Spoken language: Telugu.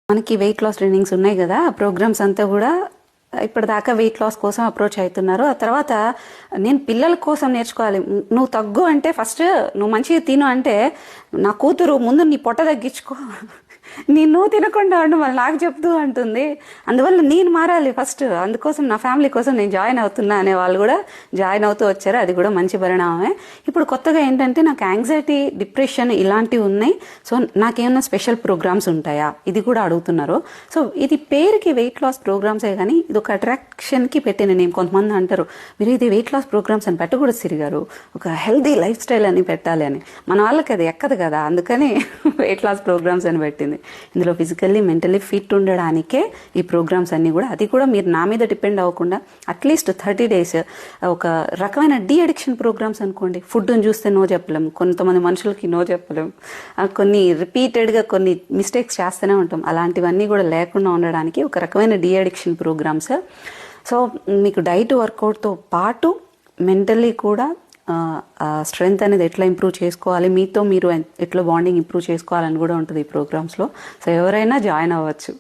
మనకి వెయిట్ లాస్ ట్రైనింగ్స్ ఉన్నాయి కదా, ఆ ప్రోగ్రామ్స్ అంతా కూడా ఇప్పటిదాకా వెయిట్ లాస్ కోసం అప్రోచ్ అవుతున్నారు. ఆ తర్వాత నేను పిల్లల కోసం నేర్చుకోవాలి. నువ్వు తగ్గు అంటే ఫస్ట్ నువ్వు మంచిగా తిను అంటే, నా కూతురు ముందు నీ పొట్ట తగ్గించుకో, నువ్వు తినకుండా ఉండు మళ్ళీ నాకు చెప్తూ అంటుంది. అందువల్ల నేను మారాలి ఫస్ట్. అందుకోసం నా ఫ్యామిలీ కోసం నేను జాయిన్ అవుతున్నా అనే వాళ్ళు కూడా జాయిన్ అవుతూ వచ్చారు. అది కూడా మంచి పరిణామమే. ఇప్పుడు కొత్తగా ఏంటంటే నాకు యాంగ్జైటీ, డిప్రెషన్ ఇలాంటివి ఉన్నాయి. సో నాకేమన్నా స్పెషల్ ప్రోగ్రామ్స్ ఉంటాయా ఇది కూడా అడుగుతున్నారు. సో ఇది పేరుకి వెయిట్ లాస్ ప్రోగ్రామ్సే కానీ ఇది ఒక అట్రాక్షన్కి పెట్టిన నేమ్. కొంతమంది అంటారు మీరు ఇది వెయిట్ లాస్ ప్రోగ్రామ్స్ అని పెట్టకూడదు సిరి గారు, ఒక హెల్దీ లైఫ్ స్టైల్ అని పెట్టాలి అని. మన వాళ్ళకి అది ఎక్కదు కదా, అందుకని వెయిట్ లాస్ ప్రోగ్రామ్స్ అని పెట్టింది. ఇందులో ఫిజికల్లీ మెంటలీ ఫిట్ ఉండడానికే ఈ ప్రోగ్రామ్స్ అన్నీ కూడా. అది కూడా మీరు నా మీద డిపెండ్ అవ్వకుండా అట్లీస్ట్ 30 days ఒక రకమైన డీ అడిక్షన్ ప్రోగ్రామ్స్ అనుకోండి. ఫుడ్ని చూస్తే నో చెప్పలేం, కొంతమంది మనుషులకి నో చెప్పలేం, కొన్ని రిపీటెడ్గా కొన్ని మిస్టేక్స్ చేస్తూనే ఉంటాం. అలాంటివన్నీ కూడా లేకుండా ఉండడానికి ఒక రకమైన డీ అడిక్షన్ ప్రోగ్రామ్స్. సో మీకు డైట్ వర్కౌట్తో పాటు మెంటల్లీ కూడా స్ట్రెంగ్త్ అనేది ఎట్లా ఇంప్రూవ్ చేసుకోవాలి, మీతో మీరు ఎట్లా బాండింగ్ ఇంప్రూవ్ చేసుకోవాలని కూడా ఉంటుంది ఈ ప్రోగ్రామ్స్లో. సో ఎవరైనా జాయిన్ అవ్వచ్చు.